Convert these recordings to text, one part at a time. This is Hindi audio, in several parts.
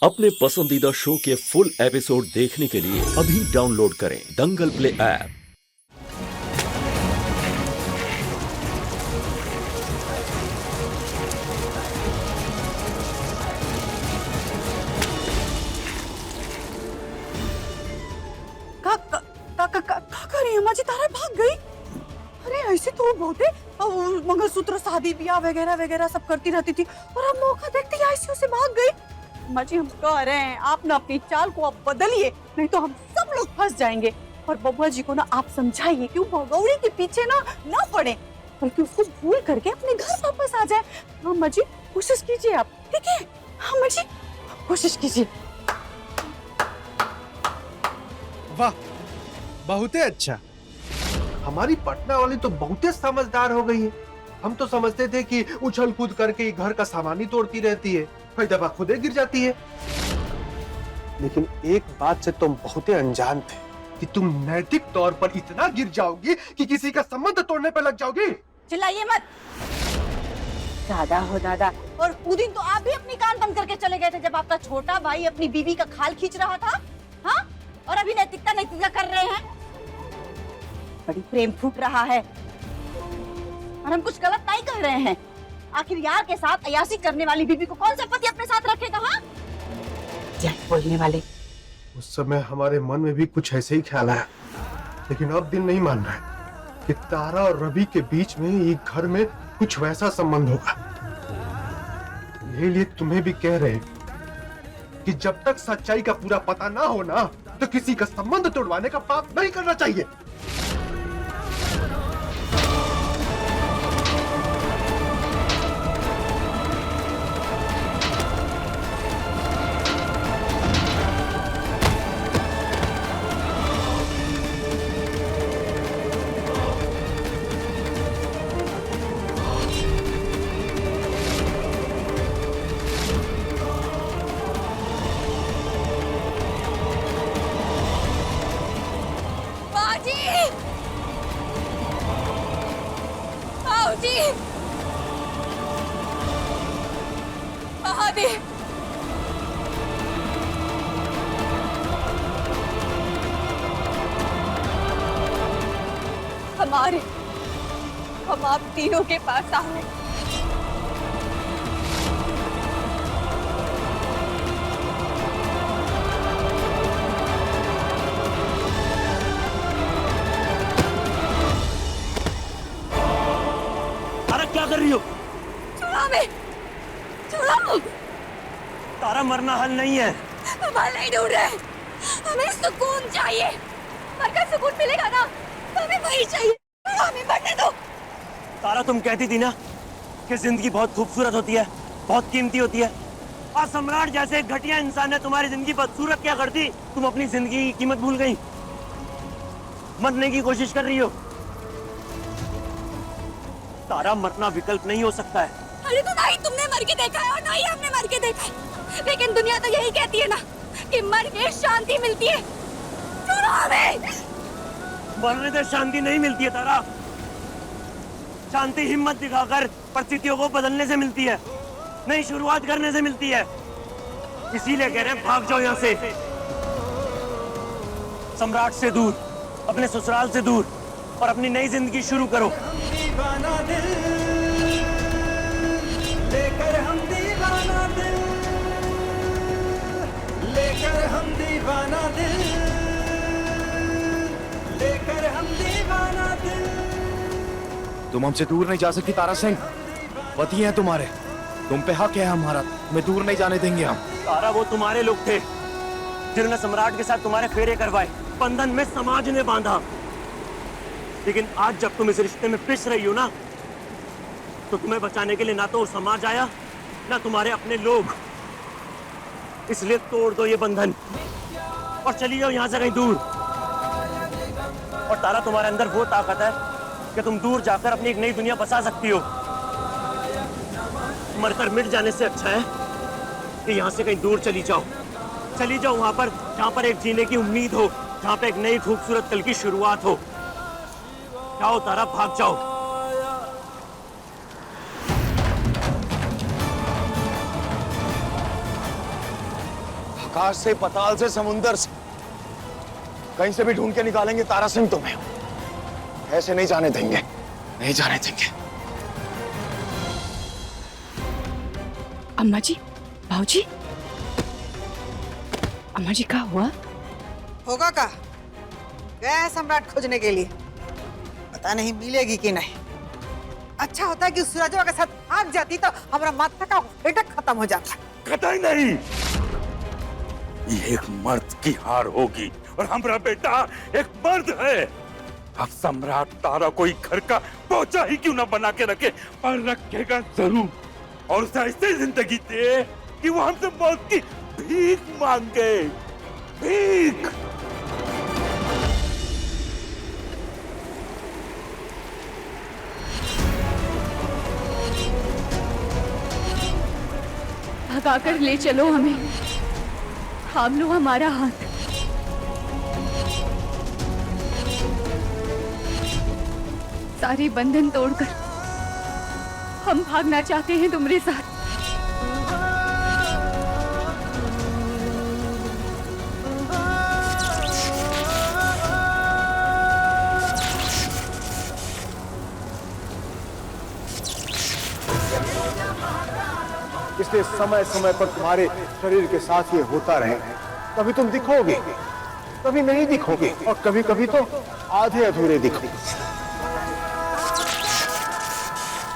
अपने पसंदीदा शो के फुल एपिसोड देखने के लिए अभी डाउनलोड करें दंगल प्ले ऐप। का करी अम्मा जी, तारा भाग गई। अरे ऐसे तो वो बहुत मंगलसूत्र शादी ब्याह वगैरह वगैरह सब करती रहती थी और अब मौका देखते ही आईसीयू से भाग गई। अम्मा जी, हम कह रहे हैं आप ना अपनी चाल को आप बदलिए, नहीं तो हम सब लोग फंस जाएंगे। और बबुआ जी को ना आप समझाइए कि वो भगौड़ी के पीछे ना पड़े, बल्कि उसको भूल करके अपने घर वापस आ जाए। अम्मा जी कोशिश कीजिए आप, ठीक है? अम्मा जी कोशिश कीजिए। वाह, बहुत ही अच्छा। हमारी पटना वाली तो बहुत ही समझदार हो गई है। हम तो समझते थे कि उछल कूद करके घर का सामान ही तोड़ती रहती है, कई दफा खुद ही गिर जाती है। लेकिन एक बात से तुम बहुत ही अनजान थे कि तुम नैतिक तौर पर इतना गिर जाओगी कि किसी का संबंध तोड़ने पर लग जाओगी। चिल्लाइए मत। दादा हो दादा। और उस दिन तो आप भी अपनी कान बंद करके चले गए थे जब आपका छोटा भाई अपनी बीवी का खाल खींच रहा था। हाँ, और अभी नैतिकता कर रहे हैं। बड़ी प्रेम फूट रहा है और हम कुछ गलत नहीं कह रहे हैं। आखिर यार के साथ अयासी करने वाली बीवी को कौन सा पति अपने साथ रखेगा? हाँ, बोलने वाले। उस समय हमारे मन में भी कुछ ऐसे ही ख्याल आया, लेकिन अब दिल नहीं मान रहा है कि तारा और रवि के बीच में एक घर में कुछ वैसा संबंध होगा। यही तुम्हें भी कह रहे हैं कि जब तक सच्चाई का पूरा पता ना हो ना, तो किसी का संबंध तोड़वाने का पाप नहीं करना चाहिए। हम आप तीनों के पास आ रहे। तारा क्या कर रही हो? चुराओ। तारा, मरना हल नहीं है। हम हल नहीं ढूंढ रहे, हमें सुकून चाहिए। मरकर सुकून मिलेगा ना, तो हमें वही चाहिए। हमें मरने दो। तारा, तुम कहती थी ना कि जिंदगी बहुत खूबसूरत होती है, बहुत कीमती होती है। और सम्राट जैसे घटिया इंसान ने तुम्हारी जिंदगी बदसूरत क्या कर दी? तुम अपनी जिंदगी की कीमत भूल गई, मरने की कोशिश कर रही हो। तारा, मरना विकल्प नहीं हो सकता है। अरे तो ना ही तुमने मर के देखा है और ना ही हमने मर के देखा है, लेकिन दुनिया तो यही कहती है ना कि मर के शांति मिलती है। चुनो हमें। मरने से शांति नहीं मिलती है तारा। शांति हिम्मत दिखाकर परिस्थितियों को बदलने से मिलती है, नई शुरुआत करने से मिलती है। इसीलिए कह रहे हैं, भाग जाओ यहाँ से। सम्राट से दूर, अपने ससुराल से दूर, और अपनी नई जिंदगी शुरू करो। दीवाना दिल लेकर हम दीवाना दिल लेकर हम दीवाना दिल लेकर हम दीवाना दिल। तुम हमसे दूर नहीं जा सकती तारा सिंह, पति हैं तुम्हारे, तुम पे हक है हमारा, तुम्हें दूर नहीं जाने देंगे हम। तारा, वो तुम्हारे लोग थे जिन्होंने सम्राट के साथ तुम्हारे फेरे करवाए, बंधन में समाज ने बांधा। लेकिन आज जब तुम इस रिश्ते में पिस रही हो ना, तो तुम्हें बचाने के लिए ना तो समाज आया, ना तुम्हारे अपने लोग। इसलिए तोड़ दो ये बंधन और चली जाओ यहाँ से कहीं दूर। और तारा, तुम्हारे अंदर वो ताकत है कि तुम दूर जाकर अपनी एक नई दुनिया बसा सकती हो। मरकर मिट जाने से अच्छा है कि यहाँ से कहीं दूर चली जाओ वहां पर जहाँ पर एक जीने की उम्मीद हो, जहाँ पे एक नई खूबसूरत कल की शुरुआत हो। जाओ तारा, भाग जाओ। आकाश से, पताल से, समुंदर से, कहीं से भी ढूंढ के निकालेंगे तारा सिंह तुम्हें। ऐसे नहीं जाने देंगे, नहीं जाने देंगे। अम्मा जी, भाऊजी, अम्मा जी क्या हुआ? होगा का गया है सम्राट खोजने के लिए, पता नहीं मिलेगी कि नहीं। अच्छा होता है कि सूरजवा के साथ भाग जाती तो हमारा माथा का हेडेक खत्म हो जाता। कतई नहीं, ये एक मर्द की हार होगी और हमारा बेटा एक मर्द है। अब सम्राट तारा कोई घर का पोचा ही क्यों ना बना के रखे, पर रखेगा जरूर, और उसे ऐसी जिंदगी दे कि वो हमसे मौत की भीख मांगे, भीख। भगाकर ले चलो हमें, थाम लो हमारा हाथ। सारे बंधन तोड़कर हम भागना चाहते हैं तुम्हारे साथ। इसलिए समय समय पर तुम्हारे शरीर के साथ ये होता रहेगा। कभी तुम दिखोगे, कभी नहीं दिखोगे, और कभी कभी तो आधे अधूरे दिखोगे।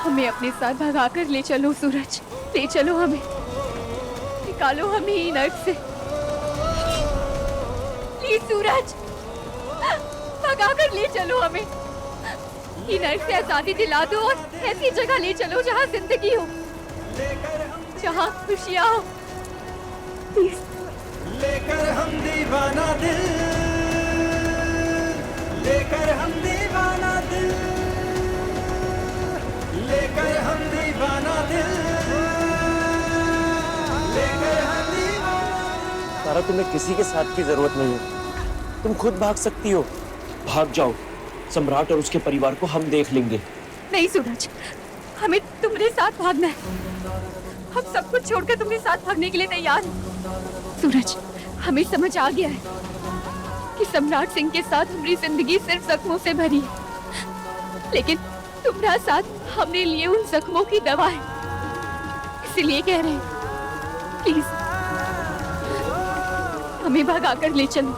हमें अपने साथ भगाकर ले चलो सूरज, ले चलो हमें, निकालो हमें इन नर्क से। प्लीज सूरज, भगाकर ले चलो हमें, इन नर्क से आजादी दिला दो और ऐसी जगह ले चलो जहाँ जिंदगी हो, जहाँ खुशियाँ हो। प्लीज। लेकर हम दीवाना दिल, लेकर हम दीवाना दिल, लेकर हम दीवाना दिल, लेकर हम दीवाना। तारा, तुम्हें किसी के साथ की जरूरत नहीं है, तुम खुद भाग सकती हो। भाग जाओ, सम्राट और उसके परिवार को हम देख लेंगे। नहीं सूरज, हमें तुम्हारे साथ भागना है, हम सब कुछ छोड़कर तुम्हारे साथ भागने के लिए तैयार हैं। सूरज, हमें समझ आ गया है कि सम्राट सिंह के साथ हमारी जिंदगी सिर्फ जख्मों से भरी है, लेकिन तुम्हारा साथ हमने लिए उन जख्मों की दवा है, इसीलिए कह रहे हैं प्लीज हमें भगाकर ले चलो।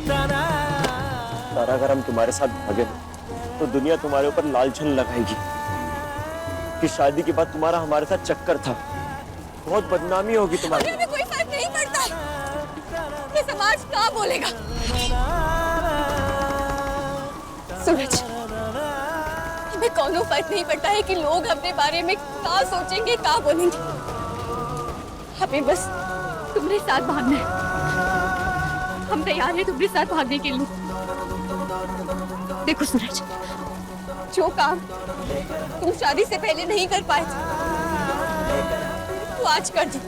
तारा, अगर हम तुम्हारे साथ भागे तो दुनिया तुम्हारे ऊपर लालछन लगाएगी कि शादी के बाद तुम्हारा हमारे साथ चक्कर था, बहुत बदनामी होगी तुम्हारी। हमें कोई फर्क नहीं पड़ता कि समाज क्या बोलेगा। सूरज, हमें कोनो फर्क नहीं पड़ता है कि लोग अपने बारे में क्या सोचेंगे, क्या बोलेंगे। हमें बस तुम्हारे साथ भागना है, हम तैयार हैं तुम्हारे साथ भागने के लिए। देखो सूरज, जो काम तुम शादी से पहले नहीं कर पाए थे, वो आज कर दी।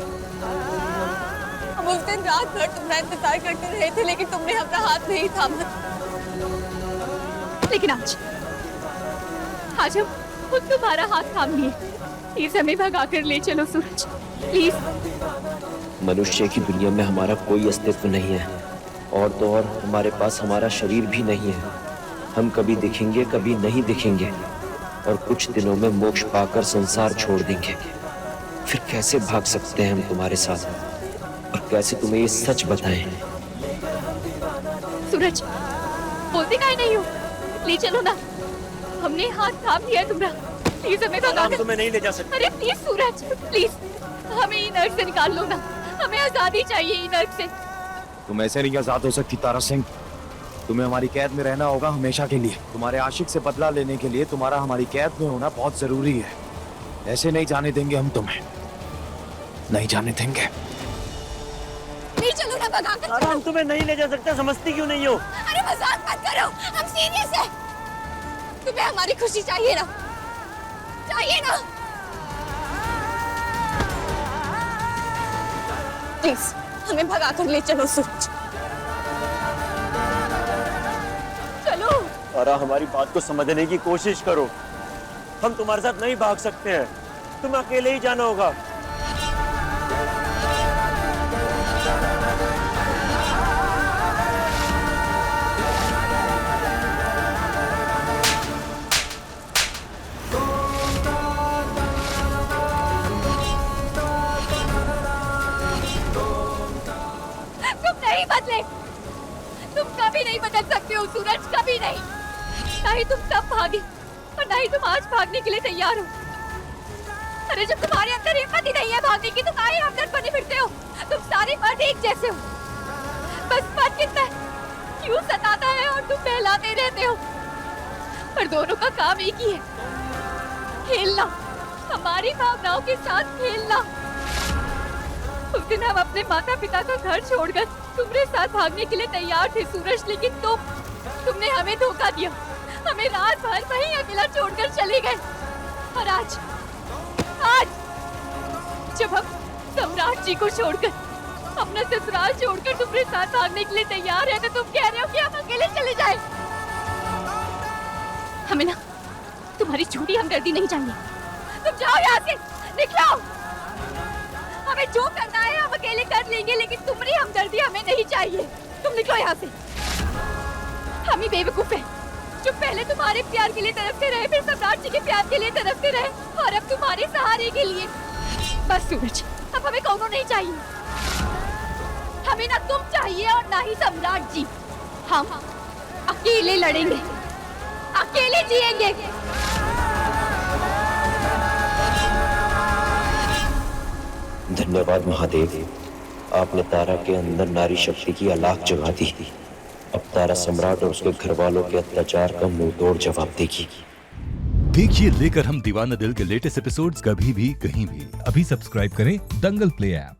हम उस दिन रात भर तुम्हारा इंतजार करते रहे थे, लेकिन तुमने अपना हाथ नहीं थामा। लेकिन आज हम खुद तुम्हारा हाथ थाम लिए। प्लीज हमें भगाकर ले चलो सूरज, प्लीज। मनुष्य की दुनिया में हमारा कोई अस्तित्व नहीं है, और तो और हमारे पास हमारा शरीर भी नहीं है। हम कभी दिखेंगे, कभी नहीं दिखेंगे, और कुछ दिनों में मोक्ष पाकर संसार छोड़ देंगे। फिर कैसे भाग सकते हैं हम तुम्हारे साथ, और कैसे तुम्हें ये सच बताएं? सूरज, बोलते काहे नहीं हो? ले चलो ना, हमने हाथ थाम लिया तुम्हारा, प्लीज हमें भगाकर। तुम्हें नहीं ले जा सकते। अरे प्लीज सूरज, प्लीज हमें इन नर्क से निकाल लो ना, हमें आजादी चाहिए इन नर्क से। तुम ऐसे नहीं आजाद हो सकती तारा सिंह, तुम्हें हमारी कैद में रहना होगा हमेशा के लिए। तुम्हारे आशिक से बदला लेने के लिए तुम्हारा हमारी कैद में होना बहुत जरूरी है। ऐसे नहीं जाने देंगे हम तुम्हें, नहीं जाने देंगे। नहीं चलो ना, भगाकर तारा, हम तुम्हें नहीं ले जा सकते, समझती क्यों नहीं हो? अरे मजाक मत करो, हम सीरियस हैं। तुम्हें हमारी खुशी चाहिए ना, चाहिए ना। प्लीज हमें भगाकर ले चलो सूरज, चलो। तारा, हमारी बात को समझने की कोशिश करो। हम तुम्हारे साथ नहीं भाग सकते हैं, तुम्हें अकेले ही जाना होगा। तुम नहीं बदले, तुम कभी नहीं बदल सकते हो सूरज, कभी नहीं। ना ही तुम तब भागे और ना ही तुम आज भागने के लिए तैयार हो। अरे जब तुम्हारे अंदर हिम्मत ही नहीं है भागने की तो काहे हमदर्द बने फिरते हो? तुम सारे मर्द एक जैसे हो, बस मर्द कितना क्यों सताता है और तुम बहलाते रहते हो। पर दोनों का काम एक ही है, खेलना, हमारी भावनाओं के साथ खेलना। उस दिन हम अपने माता पिता का घर छोड़कर तुम्हारे साथ भागने के लिए तैयार थे सूरज, लेकिन तुमने हमें धोखा दिया, हमें रात भर वहीं अकेला छोड़कर चले गए। और आज जब हम सम्राट जी को छोड़कर, अपना ससुराल छोड़कर तुम्हारे साथ भागने के लिए तैयार है, तो तुम कह रहे हो कि हम अकेले चले जाएं। हमें ना तुम्हारी झूठी हमदर्दी नहीं चाहिए। तुम जाओ यहाँ से, निकलो। हमें जो करना है हम अकेले कर लेंगे, लेकिन तुम्हारी हमदर्दी हमें नहीं चाहिए। तुम निकलो यहाँ से। हम ही बेवकूफ हैं जो पहले तुम्हारे प्यार के लिए तरसते रहे, फिर सम्राट जी के प्यार के लिए तरसते रहे, और अब तुम्हारे सहारे के लिए। बस सूरज, अब हमें कौनो नहीं चाहिए। हमें ना तुम चाहिए और ना ही सम्राट जी। हम अकेले लड़ेंगे, अकेले जिएंगे। धन्यवाद महादेव, आपने तारा के अंदर नारी शक्ति की अलाख जगा दी। अब तारा सम्राट और उसके घर वालों के अत्याचार का मुंह तोड़ जवाब देगी। देखिए लेकर हम दीवाना दिल के लेटेस्ट एपिसोड्स कभी भी कहीं भी। अभी सब्सक्राइब करें दंगल प्ले ऐप।